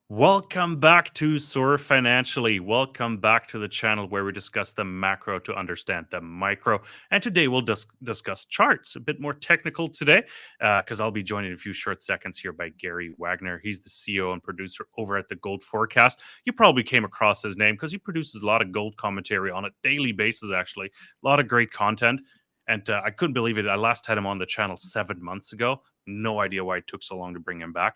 Welcome back to Soar Financially. Welcome back to the channel where we discuss the macro to understand the micro. And today we'll discuss charts, a bit more technical today, because I'll be joined in a few short seconds here by Gary Wagner. He's the CEO and producer over at the Gold Forecast. You probably came across his name because he produces a lot of gold commentary on a daily basis, actually. A lot of great content. And I couldn't believe it. I last had him on the channel 7 months ago. No idea why it took so long to bring him back.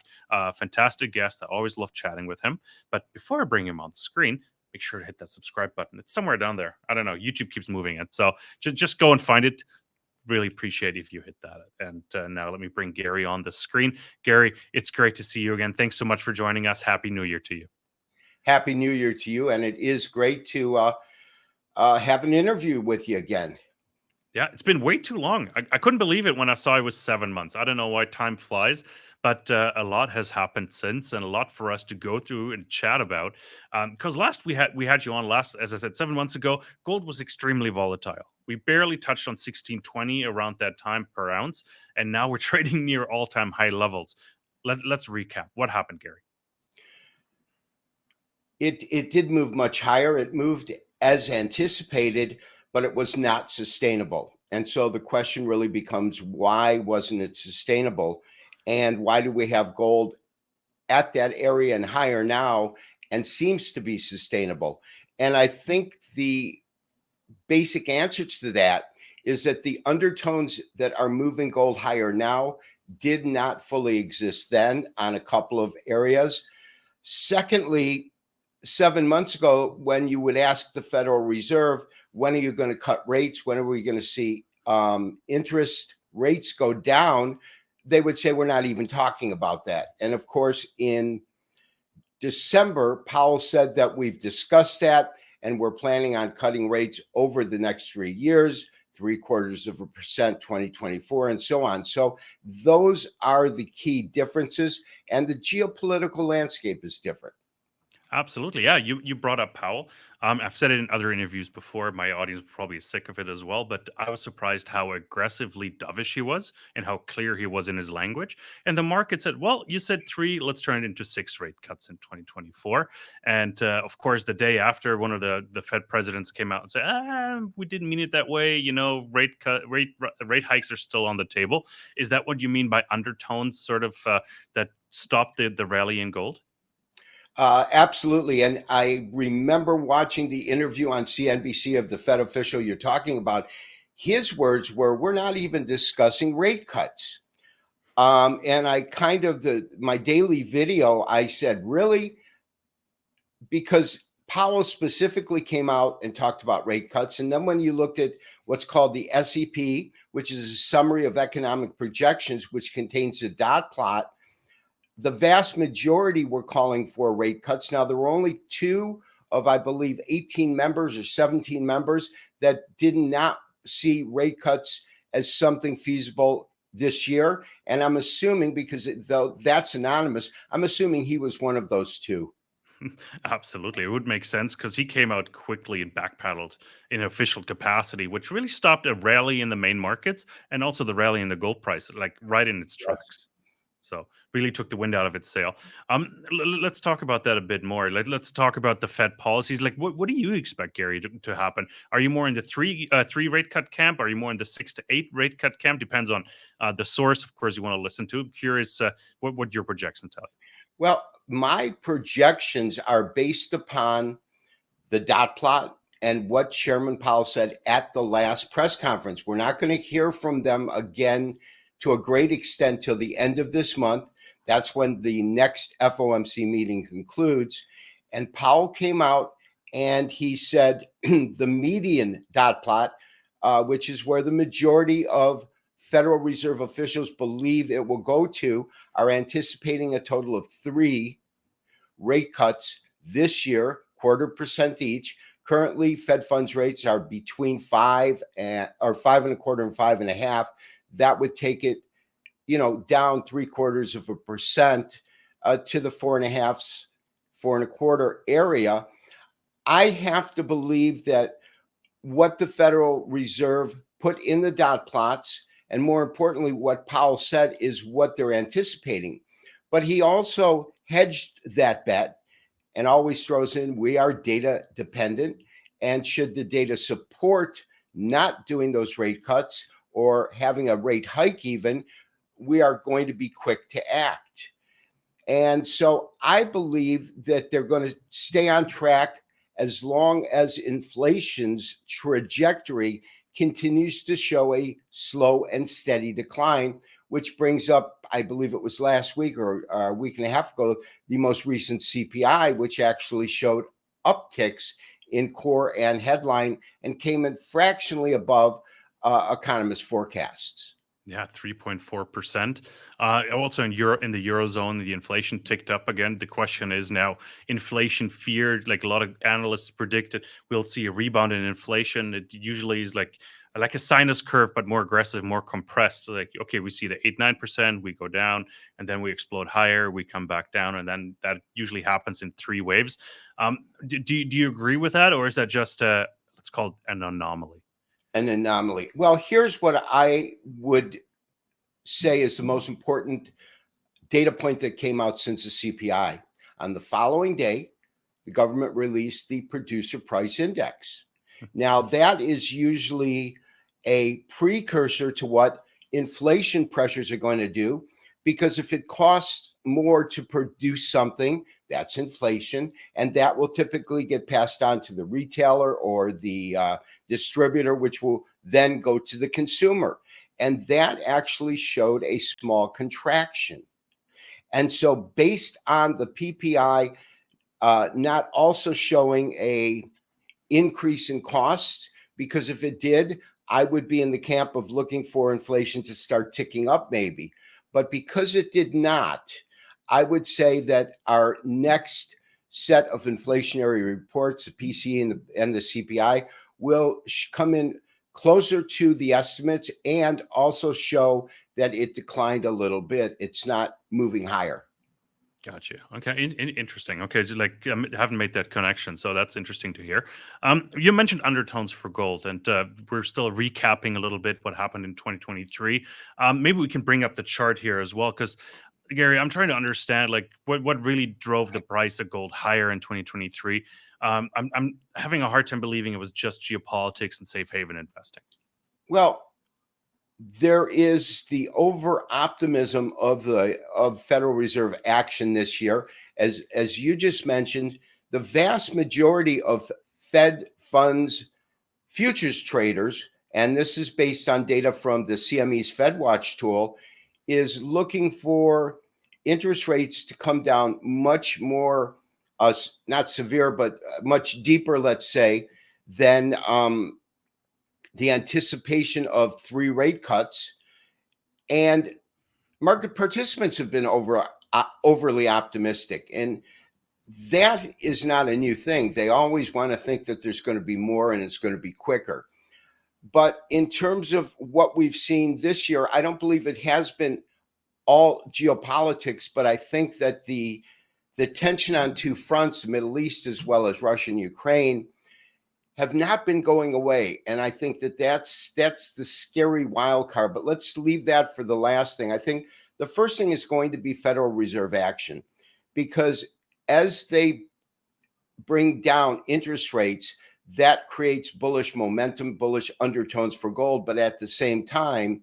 Fantastic guest. I always love chatting with him. But before I bring him on the screen, make sure to hit that subscribe button. It's somewhere down there. I don't know. YouTube keeps moving it. So just go and find it. Really appreciate if you hit that. And now let me bring Gary on the screen. Gary, it's great to see you again. Thanks so much for joining us. Happy New Year to you. Happy New Year to you. And it is great to have an interview with you again. Yeah, it's been way too long. I couldn't believe it when I saw it was 7 months. I don't know why time flies, but a lot has happened since, and a lot for us to go through and chat about. Because last we had you on last, as I said, 7 months ago. Gold was extremely volatile. We barely touched on 1620 around that time per ounce, and now we're trading near all-time high levels. Let's recap. What happened, Gary? It did move much higher. It moved as anticipated, but it was not sustainable. And so the question really becomes, why wasn't it sustainable? And why do we have gold at that area and higher now and seems to be sustainable? And I think the basic answer to that is that the undertones that are moving gold higher now did not fully exist then on a couple of areas. Secondly, 7 months ago, when you would ask the Federal Reserve, when are you going to cut rates? When are we going to see interest rates go down? They would say, we're not even talking about that. And of course, in December, Powell said that we've discussed that and we're planning on cutting rates over the next 3 years, 0.75%, 2024, and so on. So those are the key differences, and the geopolitical landscape is different. Absolutely. Yeah, you brought up Powell. I've said it in other interviews before. My audience probably is sick of it as well, but I was surprised how aggressively dovish he was and how clear he was in his language. And the market said, well, you said 3, let's turn it into 6 rate cuts in 2024. And of course, the day after, one of the Fed presidents came out and said, we didn't mean it that way. You know, rate hikes are still on the table. Is that what you mean by undertones, sort of that stopped the rally in gold? Absolutely. And I remember watching the interview on CNBC of the Fed official you're talking about. His words were, we're not even discussing rate cuts. And I kind of, my daily video, I said, really? Because Powell specifically came out and talked about rate cuts. And then when you looked at what's called the SEP, which is a summary of economic projections, which contains a dot plot, the vast majority were calling for rate cuts. Now, there were only 2 of, I believe, 18 members or 17 members that did not see rate cuts as something feasible this year. And I'm assuming, because though that's anonymous, I'm assuming he was one of those 2. Absolutely. It would make sense because he came out quickly and backpedaled in official capacity, which really stopped a rally in the main markets and also the rally in the gold price, like right in its tracks. So really took the wind out of its sail. Let's talk about that a bit more. Let's talk about the Fed policies. Like, what do you expect, Gary, to happen? Are you more in the three rate cut camp? Are you more in the 6 to 8 rate cut camp? Depends on the source, of course, you want to listen to. I'm curious what your projections tell you. Well, my projections are based upon the dot plot and what Chairman Powell said at the last press conference. We're not going to hear from them again to a great extent till the end of this month. That's when the next FOMC meeting concludes. And Powell came out and he said the median dot plot, which is where the majority of Federal Reserve officials believe it will go to, are anticipating a total of 3 rate cuts this year, 0.25% each. Currently, Fed funds rates are between 5 and 5.25 and 5.5. That would take it, down 0.75% to the 4.5, 4.25 area. I have to believe that what the Federal Reserve put in the dot plots, and more importantly, what Powell said, is what they're anticipating. But he also hedged that bet and always throws in, we are data dependent. And should the data support not doing those rate cuts or having a rate hike even, we are going to be quick to act. And so I believe that they're going to stay on track as long as inflation's trajectory continues to show a slow and steady decline, which brings up, I believe it was last week or a week and a half ago, the most recent CPI, which actually showed upticks in core and headline and came in fractionally above economists' forecasts. Yeah, 3.4%. Also in the Eurozone, the inflation ticked up again. The question is now, inflation feared, like a lot of analysts predicted, we'll see a rebound in inflation. It usually is like a sinus curve, but more aggressive, more compressed. So like, okay, we see the 8-9%, we go down, and then we explode higher, we come back down, and then that usually happens in 3 waves. Do you agree with that, or is that just let's call it an anomaly? An anomaly. Well, here's what I would say is the most important data point that came out since the CPI. On the following day, the government released the producer price index. Now, that is usually a precursor to what inflation pressures are going to do, because if it costs more to produce something, that's inflation, and that will typically get passed on to the retailer or the distributor, which will then go to the consumer. And that actually showed a small contraction. And so based on the PPI not also showing a increase in costs, because if it did, I would be in the camp of looking for inflation to start ticking up maybe. But because it did not, I would say that our next set of inflationary reports, the PCE and the CPI, will come in closer to the estimates and also show that it declined a little bit. It's not moving higher. Gotcha. Okay, interesting. Okay, so like I haven't made that connection, so that's interesting to hear. You mentioned undertones for gold, and we're still recapping a little bit what happened in 2023. Maybe we can bring up the chart here as well, because Gary, I'm trying to understand like what really drove the price of gold higher in 2023. I'm having a hard time believing it was just geopolitics and safe haven investing. Well, there is the over optimism of Federal Reserve action this year. As you just mentioned, the vast majority of Fed funds futures traders, and this is based on data from the CME's FedWatch tool, is looking for interest rates to come down much more, not severe, but much deeper, let's say, than the anticipation of 3 rate cuts. And market participants have been overly optimistic. And that is not a new thing. They always want to think that there's going to be more and it's going to be quicker. But in terms of what we've seen this year, I don't believe it has been all geopolitics, but I think that the tension on 2 fronts, the Middle East as well as Russia and Ukraine, have not been going away. And I think that that's the scary wild card. But let's leave that for the last thing. I think the first thing is going to be Federal Reserve action, because as they bring down interest rates, that creates bullish momentum, bullish undertones for gold. But at the same time,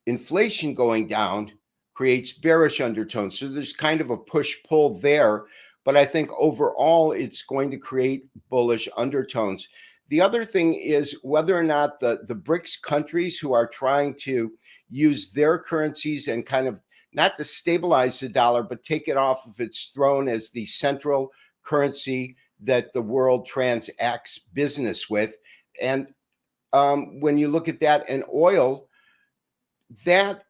inflation going down creates bearish undertones. So there's kind of a push-pull there. But I think overall, it's going to create bullish undertones. The other thing is whether or not the BRICS countries who are trying to use their currencies and kind of not to stabilize the dollar, but take it off of its throne as the central currency that the world transacts business with. And when you look at that, and oil, that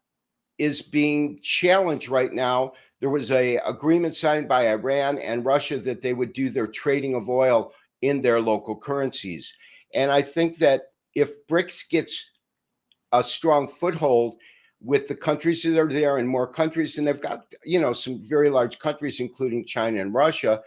is being challenged right now. There was an agreement signed by Iran and Russia that they would do their trading of oil in their local currencies. And I think that if BRICS gets a strong foothold with the countries that are there and more countries, and they've got, some very large countries, including China and Russia,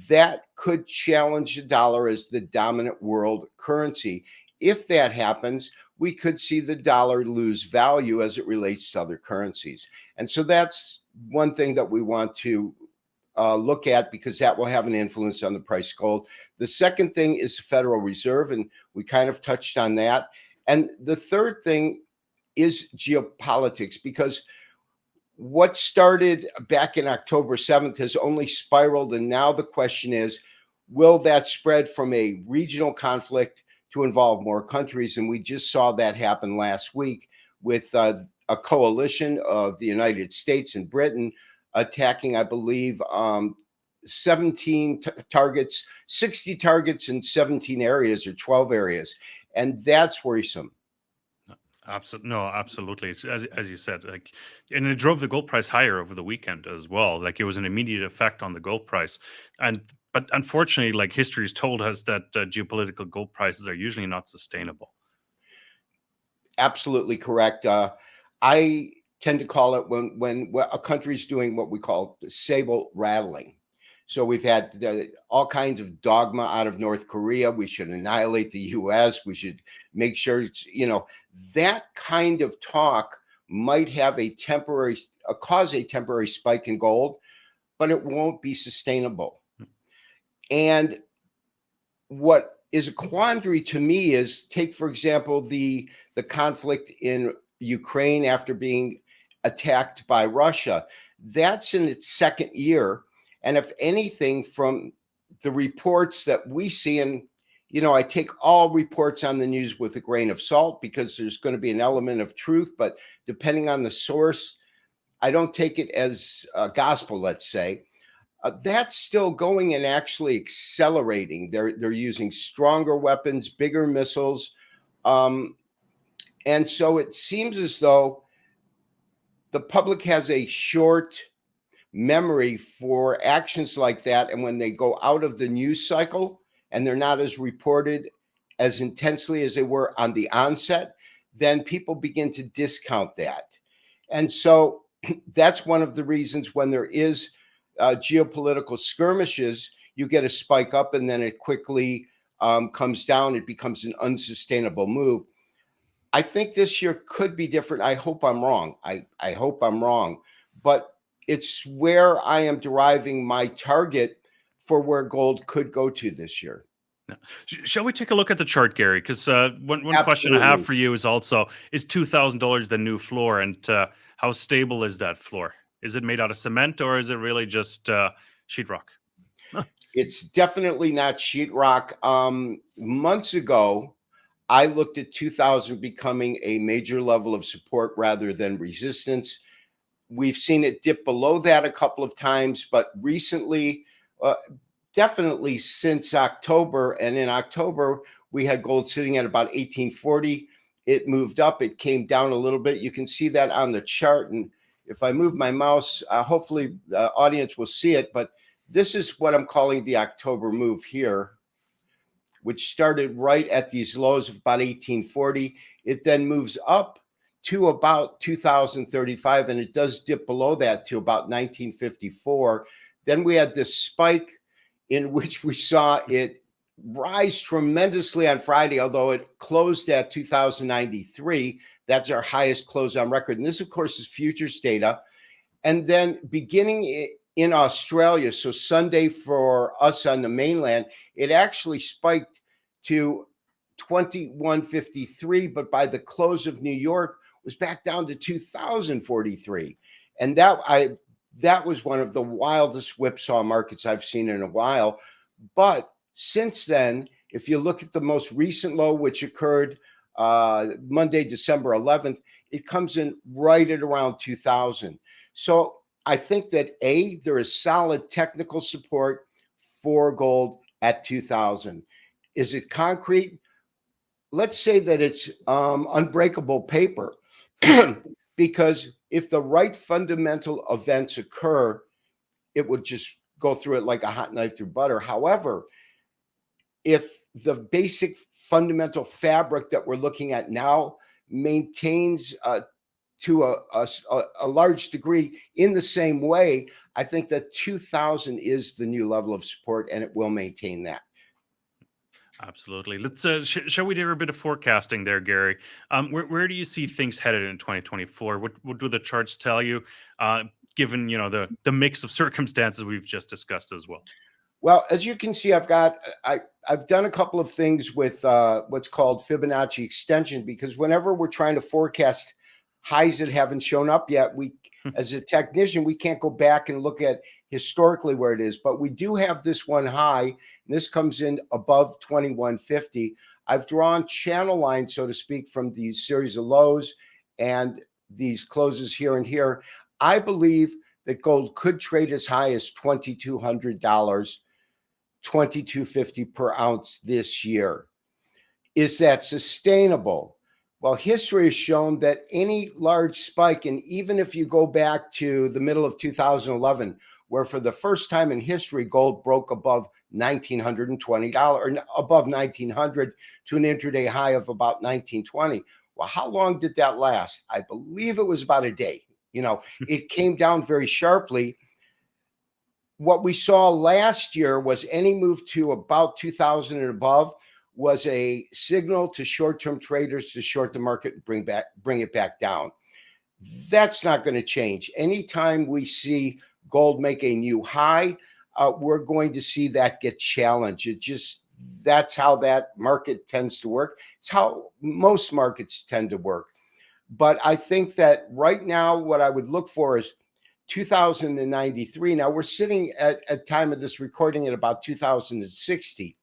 that could challenge the dollar as the dominant world currency. If that happens, we could see the dollar lose value as it relates to other currencies. And so that's one thing that we want to look at, because that will have an influence on the price of gold. The second thing is the Federal Reserve, and we kind of touched on that. And the third thing is geopolitics, because what started back in October 7th has only spiraled. And now the question is, will that spread from a regional conflict to involve more countries? And we just saw that happen last week with a coalition of the United States and Britain attacking, I believe, 17 targets, 60 targets in 17 areas or 12 areas. And that's worrisome. Absolutely, no, absolutely. As you said, like, and it drove the gold price higher over the weekend as well. Like, it was an immediate effect on the gold price, but unfortunately, like, history has told us that geopolitical gold prices are usually not sustainable. Absolutely correct. I tend to call it when a country's doing what we call sable rattling. So we've had all kinds of dogma out of North Korea. We should annihilate the U.S. We should make sure it's, that kind of talk might have cause a temporary spike in gold, but it won't be sustainable. And what is a quandary to me is, take, for example, the conflict in Ukraine after being attacked by Russia. That's in its second year. And if anything, from the reports that we see, and, I take all reports on the news with a grain of salt, because there's going to be an element of truth, but depending on the source, I don't take it as gospel, let's say. That's still going and actually accelerating. They're using stronger weapons, bigger missiles. And so it seems as though the public has a short memory for actions like that. And when they go out of the news cycle and they're not as reported as intensely as they were on the onset, then people begin to discount that. And so that's one of the reasons when there is geopolitical skirmishes, you get a spike up and then it quickly comes down. It becomes an unsustainable move. I think this year could be different. I hope I'm wrong. I hope I'm wrong. But it's where I am deriving my target for where gold could go to this year. Shall we take a look at the chart, Gary? Because one question I have for you is also, is $2,000 the new floor? And how stable is that floor? Is it made out of cement, or is it really just sheetrock? It's definitely not sheetrock. Months ago, I looked at 2,000 becoming a major level of support rather than resistance. We've seen it dip below that a couple of times, but recently, definitely since October, and in October, we had gold sitting at about 1840. It moved up, it came down a little bit. You can see that on the chart. And if I move my mouse, hopefully the audience will see it, but this is what I'm calling the October move here, which started right at these lows of about 1840. It then moves up to about 2035, and it does dip below that to about 1954. Then we had this spike in which we saw it rise tremendously on Friday, although it closed at 2093. That's our highest close on record. And this, of course, is futures data. And then beginning in Australia, so Sunday for us on the mainland, it actually spiked to 2153, but by the close of New York, was back down to 2043. And that was one of the wildest whipsaw markets I've seen in a while. But since then, if you look at the most recent low, which occurred Monday, December 11th, it comes in right at around 2000. So I think that there is solid technical support for gold at 2000. Is it concrete? Let's say that it's unbreakable paper, because if the right fundamental events occur, it would just go through it like a hot knife through butter. However, if the basic fundamental fabric that we're looking at now maintains to a large degree in the same way, I think that 2000 is the new level of support, and it will maintain that. Absolutely. Let's shall we do a bit of forecasting there, Gary? Where do you see things headed in 2024? What do the charts tell you? given the mix of circumstances we've just discussed as well? Well, as you can see, I've done a couple of things with what's called Fibonacci extension, because whenever we're trying to forecast highs that haven't shown up yet, we, as a technician, we can't go back and look at historically where it is. But we do have this one high, and this comes in above 2150. I've drawn channel lines, so to speak, from these series of lows and these closes here and here. I believe that gold could trade as high as $2,200, $2,250 per ounce this year. Is that sustainable? Well, history has shown that any large spike, and even if you go back to the middle of 2011, where for the first time in history, gold broke above $1,920, or above 1,900 to an intraday high of about 1,920. Well, how long did that last? I believe it was about a day. It came down very sharply. What we saw last year was any move to about 2,000 and above was a signal to short-term traders to short the market and bring it back down. That's not going to change. Anytime we see gold make a new high, we're going to see that get challenged. That's how that market tends to work. It's how most markets tend to work. But I think that right now, what I would look for is 2093. Now we're sitting at time of this recording at about 2060.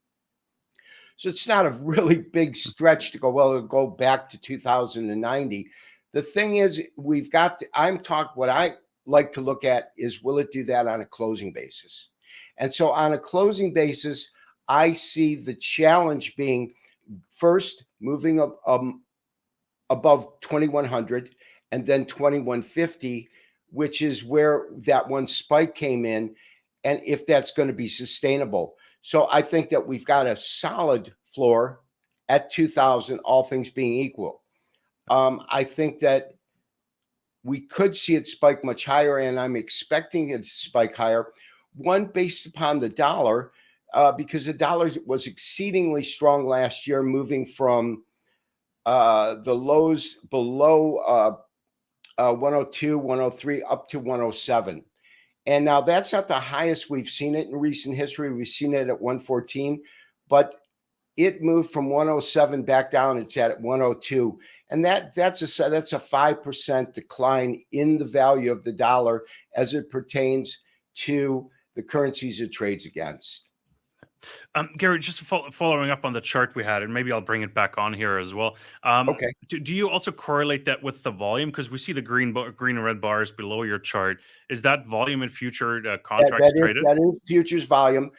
So it's not a really big stretch to go, well, it'll go back to 2090. The thing is, what I like to look at is, will it do that on a closing basis? And so on a closing basis, I see the challenge being first moving up above 2,100 and then 2,150, which is where that one spike came in, and if that's going to be sustainable. So I think that we've got a solid floor at 2,000, all things being equal. I think that we could see it spike much higher, and I'm expecting it to spike higher. One, based upon the dollar, because the dollar was exceedingly strong last year, moving from the lows below 102, 103 up to 107. And now that's not the highest we've seen it in recent history. We've seen it at 114, but it moved from 107 back down. It's at 102. And that's a 5% decline in the value of the dollar as it pertains to the currencies it trades against. Gary, just following up on the chart we had, and maybe I'll bring it back on here as well. Okay. Do you also correlate that with the volume? Because we see the green and red bars below your chart. Is that volume in future contracts traded? That is futures volume.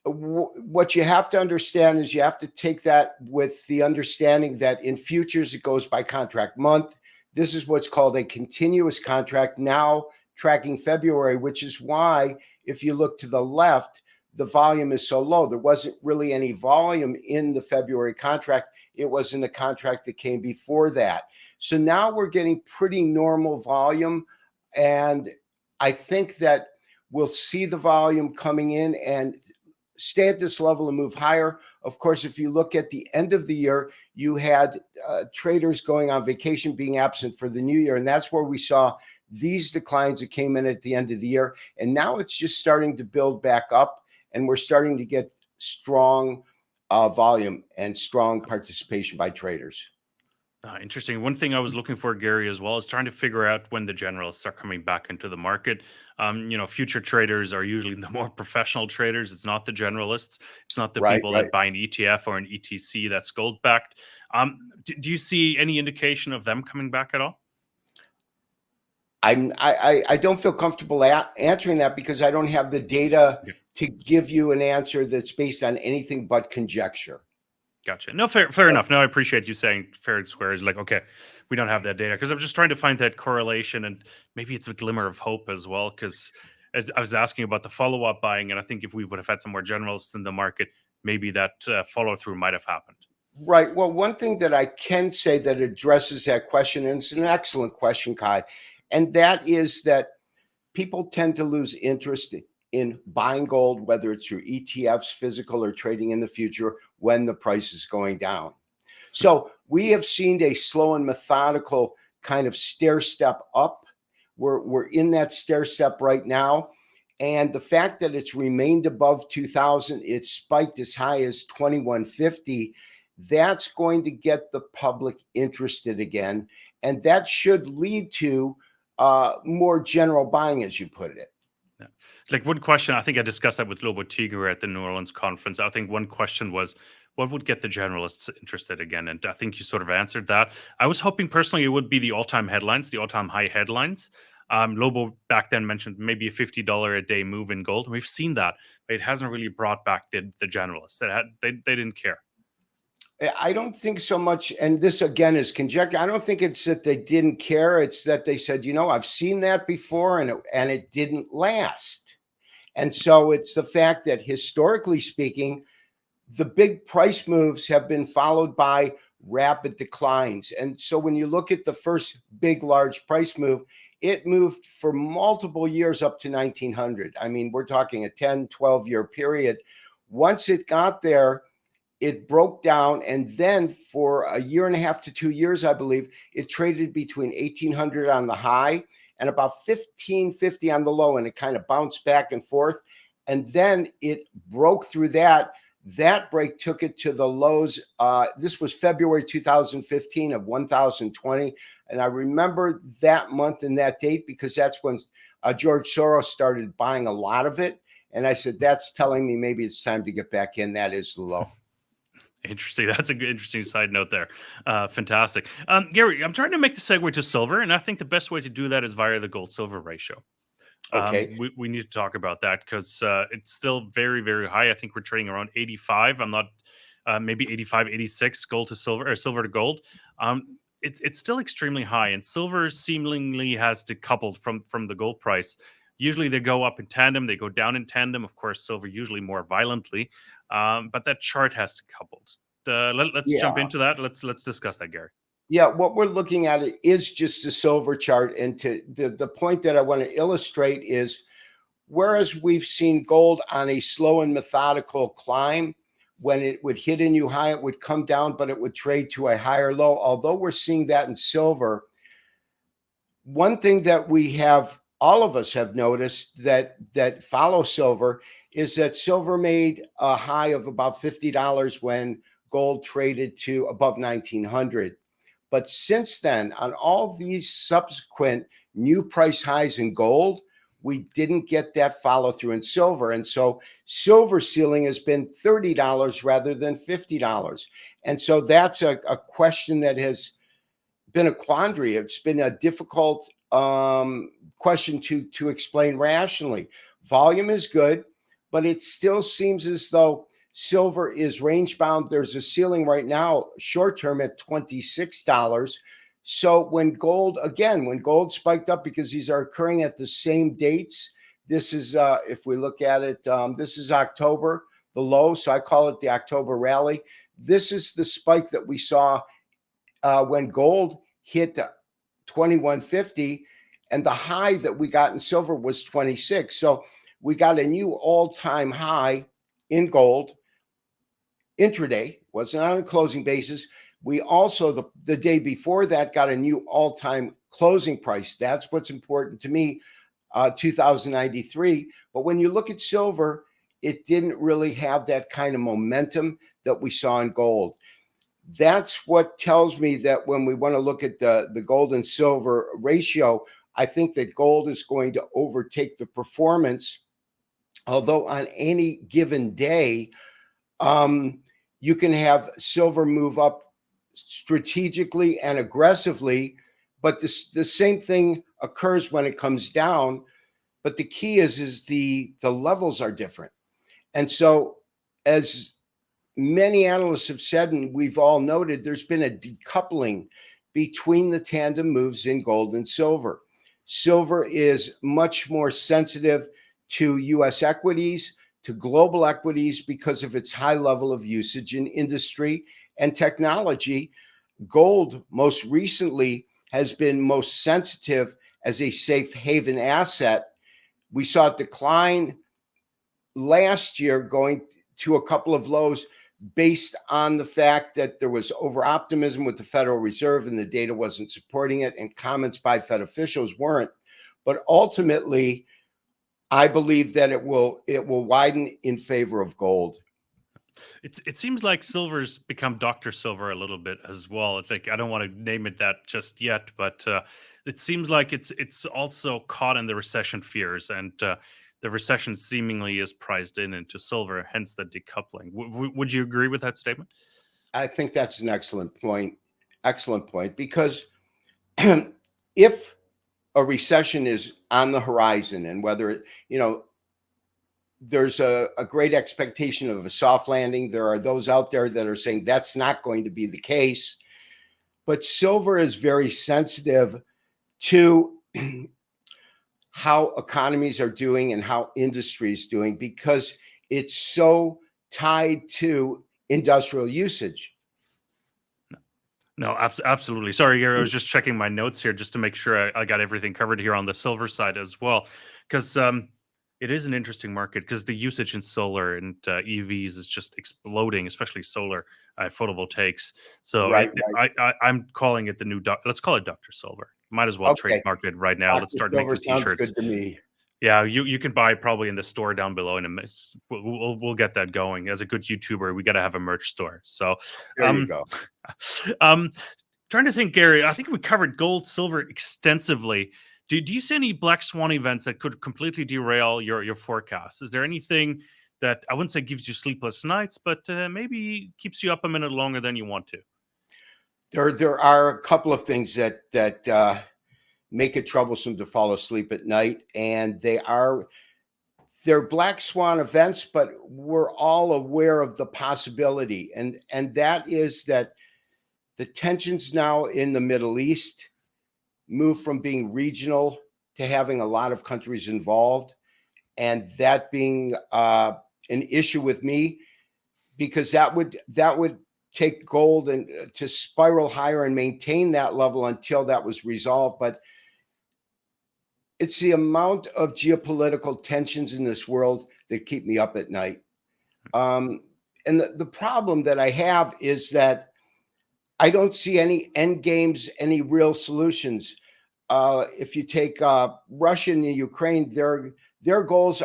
What you have to understand is you have to take that with the understanding that in futures, it goes by contract month. This is what's called a continuous contract, now tracking February, which is why if you look to the left, the volume is so low. There wasn't really any volume in the February contract. It was in the contract that came before that. So now we're getting pretty normal volume. And I think that we'll see the volume coming in and stay at this level and move higher. Of course, if you look at the end of the year, you had traders going on vacation, being absent for the new year. And that's where we saw these declines that came in at the end of the year. And now it's just starting to build back up. And we're starting to get strong volume and strong participation by traders. Interesting. One thing I was looking for, Gary, as well, is trying to figure out when the generalists are coming back into the market. Future traders are usually the more professional traders. It's not the generalists. It's not the people that buy an ETF or an ETC that's gold backed. Do you see any indication of them coming back at all? I don't feel comfortable answering that because I don't have the data to give you an answer that's based on anything but conjecture. Gotcha. No, fair enough. No, I appreciate you saying fair and square. Is like, okay, we don't have that data, because I'm just trying to find that correlation, and maybe it's a glimmer of hope as well, because as I was asking about the follow-up buying, and I think if we would have had some more generalists in the market, maybe that follow-through might have happened. Right. Well, one thing that I can say that addresses that question, and it's an excellent question, Kai, and that is that people tend to lose interest in buying gold, whether it's through ETFs, physical, or trading in the future when the price is going down. So we have seen a slow and methodical kind of stair step up We're in that stair step right now. And the fact that it's remained above 2000, it spiked as high as 2150, that's going to get the public interested again. And that should lead to more general buying, as you put it. Yeah. Like one question, I think I discussed that with Lobo Tiger at the New Orleans conference. I think one question was, what would get the generalists interested again? And I think you sort of answered that. I was hoping personally it would be the all-time headlines, the all-time high headlines. Lobo back then mentioned maybe a $50 a day move in gold. We've seen that, but it hasn't really brought back the generalists. They didn't care. I don't think so much, and this again is conjecture. I don't think it's that they didn't care. It's that they said, I've seen that before, and it didn't last. And so it's the fact that historically speaking, the big price moves have been followed by rapid declines. And so when you look at the first big, large price move, it moved for multiple years up to 1900. I mean, we're talking a 10, 12-year period. Once it got there, it broke down. And then for a year and a half to 2 years, I believe, it traded between 1800 on the high and about 1550 on the low. And it kind of bounced back and forth. And then it broke through that. That break took it to the lows. This was February 2015 of 1020. And I remember that month and that date because that's when George Soros started buying a lot of it. And I said, that's telling me maybe it's time to get back in. That is the low. Interesting. That's a good, interesting side note there. Fantastic. Gary, I'm trying to make the segue to silver. And I think the best way to do that is via the gold-silver ratio. Okay. We need to talk about that because it's still very, very high. I think we're trading around 85. I'm not maybe 85, 86 gold to silver or silver to gold. It's still extremely high, and silver seemingly has decoupled from the gold price. Usually they go up in tandem, they go down in tandem. Of course, silver usually more violently, but that chart has decoupled. Let's jump into that. Let's discuss that, Gary. Yeah, what we're looking at is just a silver chart. And to the point that I want to illustrate is, whereas we've seen gold on a slow and methodical climb, when it would hit a new high, it would come down, but it would trade to a higher low. Although we're seeing that in silver, one thing that all of us have noticed that follow silver is that silver made a high of about $50 when gold traded to above 1900. But since then, on all these subsequent new price highs in gold, we didn't get that follow through in silver. And so silver ceiling has been $30 rather than $50. And so that's a question that has been a quandary. It's been a difficult question to explain rationally. Volume is good, but it still seems as though silver is range bound. There's a ceiling right now, short term at $26. So when gold spiked up, because these are occurring at the same dates, this is, if we look at it, this is October, the low. So I call it the October rally. This is the spike that we saw when gold hit 2150, and the high that we got in silver was 26. So we got a new all-time high in gold intraday, wasn't on a closing basis. We also, the day before that, got a new all-time closing price. That's what's important to me, 2093. But when you look at silver, it didn't really have that kind of momentum that we saw in gold. That's what tells me that when we want to look at the gold and silver ratio, I think that gold is going to overtake the performance. Although on any given day, you can have silver move up strategically and aggressively, but the same thing occurs when it comes down. But the key is the levels are different. And so, as many analysts have said, and we've all noted, there's been a decoupling between the tandem moves in gold and silver. Silver is much more sensitive to US equities, to global equities, because of its high level of usage in industry and technology. Gold, most recently, has been most sensitive as a safe haven asset. We saw it decline last year, going to a couple of lows based on the fact that there was over optimism with the Federal Reserve and the data wasn't supporting it, and comments by Fed officials weren't. but ultimately, I believe that it will widen in favor of gold. It seems like silver's become Dr. Silver a little bit as well. It's like I don't want to name it that just yet, but it seems like it's also caught in the recession fears, and the recession seemingly is priced in into silver, hence the decoupling. Would you agree with that statement? I think that's an excellent point. Excellent point, because if a recession is on the horizon, and whether it, there's a great expectation of a soft landing. There are those out there that are saying that's not going to be the case. But silver is very sensitive to how economies are doing and how industry is doing, because it's so tied to industrial usage. No, absolutely. Sorry, Gary, I was just checking my notes here just to make sure I got everything covered here on the silver side as well, because it is an interesting market because the usage in solar and EVs is just exploding, especially solar photovoltaics. So Right, I'm calling it the new, let's call it Dr. Silver. Might as well Okay. trademark it right now. Let's Dr. start Silver making sounds t-shirts. good to me. Yeah, you can buy probably in the store down below, and we'll get that going. As a good YouTuber, we got to have a merch store. So There you go. Trying to think, Gary. I think we covered gold, silver extensively. Do you see any black swan events that could completely derail your forecast? Is there anything that I wouldn't say gives you sleepless nights, but maybe keeps you up a minute longer than you want to? There are a couple of things that make it troublesome to fall asleep at night, and they're black swan events, but we're all aware of the possibility, and that is that the tensions now in the Middle East move from being regional to having a lot of countries involved, and that being an issue with me, because that would take gold and to spiral higher and maintain that level until that was resolved. But it's the amount of geopolitical tensions in this world that keep me up at night. And the problem that I have is that I don't see any end games, any real solutions. If you take Russia and Ukraine, their goals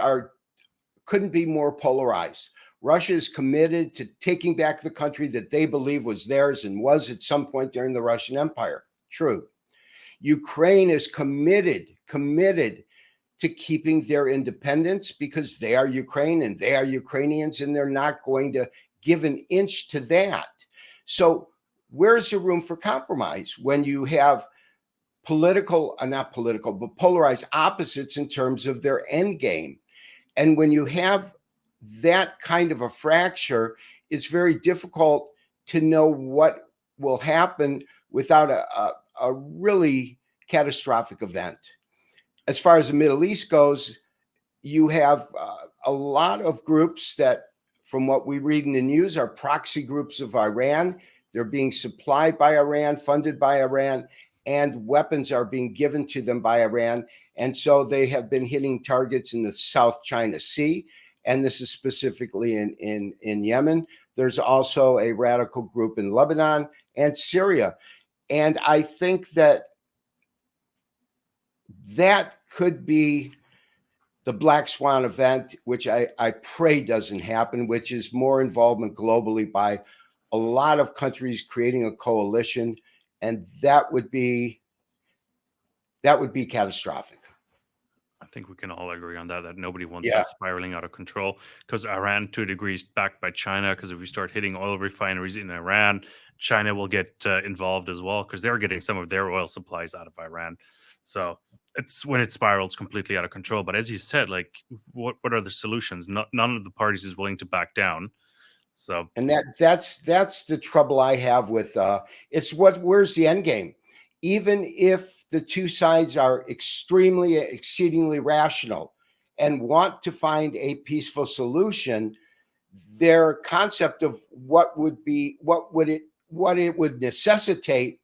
couldn't be more polarized. Russia is committed to taking back the country that they believe was theirs and was at some point during the Russian Empire. True. Ukraine is committed to keeping their independence because they are Ukraine and they are Ukrainians, and they're not going to give an inch to that. So where's the room for compromise when you have not political, but polarized opposites in terms of their end game? And when you have that kind of a fracture, it's very difficult to know what will happen without a really catastrophic event. As far as the Middle East goes, you have a lot of groups that, from what we read in the news, are proxy groups of Iran. They're being supplied by Iran, funded by Iran, and weapons are being given to them by Iran. And so they have been hitting targets in the South China Sea, and this is specifically in Yemen. There's also a radical group in Lebanon and Syria. And I think that could be the black swan event, which I pray doesn't happen, which is more involvement globally by a lot of countries creating a coalition, and that would be catastrophic. I think we can all agree on that nobody wants that spiraling out of control, because Iran, to a degree, is backed by China, because if we start hitting oil refineries in Iran, China will get involved as well, because they're getting some of their oil supplies out of Iran. So it's when it spirals completely out of control. But as you said, like, what are the solutions? None of the parties is willing to back down. So, and that's the trouble I have with where's the end game? Even if the two sides are exceedingly rational and want to find a peaceful solution, their concept of what it would necessitate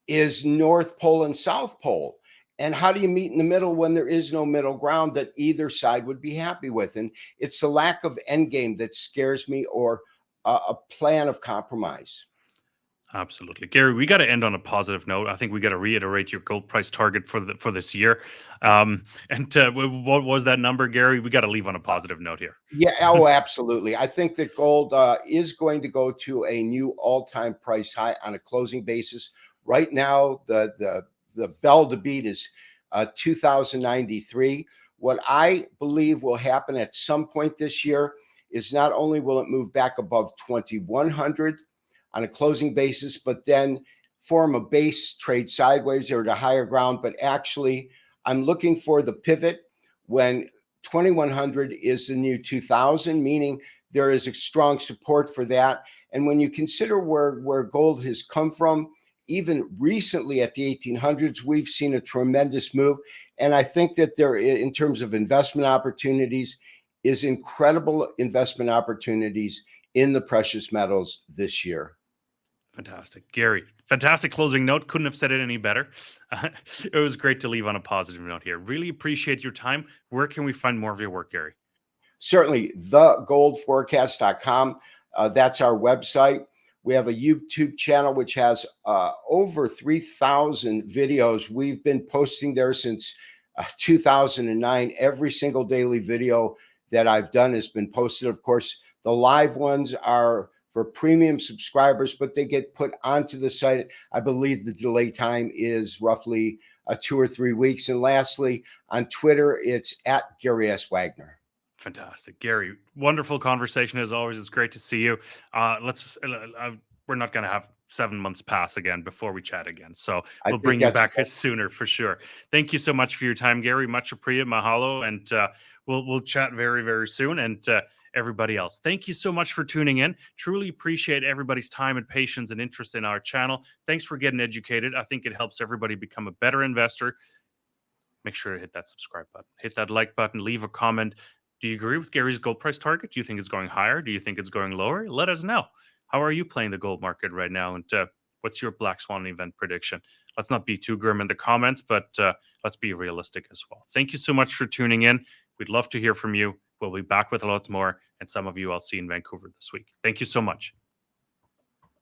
is North Pole and South Pole. And how do you meet in the middle when there is no middle ground that either side would be happy with? And it's the lack of end game that scares me, or a plan of compromise. Absolutely, Gary. We got to end on a positive note. I think we got to reiterate your gold price target for this year. And what was that number, Gary? We got to leave on a positive note here. Yeah, oh, absolutely. I think that gold is going to go to a new all-time price high on a closing basis. Right now, the bell to beat is 2,093. What I believe will happen at some point this year is not only will it move back above 2,100 on a closing basis, but then form a base trade sideways or to higher ground. But actually, I'm looking for the pivot when 2,100 is the new 2,000, meaning there is a strong support for that. And when you consider where gold has come from, even recently at the 1800s, we've seen a tremendous move. And I think that there, in terms of investment opportunities, is incredible investment opportunities in the precious metals this year. Fantastic, Gary. Fantastic closing note. Couldn't have said it any better. It was great to leave on a positive note here. Really appreciate your time. Where can we find more of your work, Gary? Certainly, thegoldforecast.com. That's our website. We have a YouTube channel which has over 3,000 videos. We've been posting there since 2009. Every single daily video that I've done has been posted. Of course, the live ones are for premium subscribers, but they get put onto the site. I believe the delay time is roughly 2 or 3 weeks. And lastly, on Twitter, it's at Gary S. Wagner. Fantastic, Gary. Wonderful conversation as always. It's great to see you. We're not going to have 7 months pass again before we chat again, so we'll bring you back sooner for sure. Thank you so much for your time, Gary. Much appreciated. Mahalo, and we'll chat very, very soon. And everybody else, thank you so much for tuning in. Truly appreciate everybody's time and patience and interest in our channel. Thanks for getting educated. I think it helps everybody become a better investor. Make sure to hit that subscribe button, hit that like button, leave a comment. Do you agree with Gary's gold price target? Do you think it's going higher? Do you think it's going lower? Let us know. How are you playing the gold market right now? And what's your Black Swan event prediction? Let's not be too grim in the comments, but let's be realistic as well. Thank you so much for tuning in. We'd love to hear from you. We'll be back with lots more. And some of you I'll see in Vancouver this week. Thank you so much.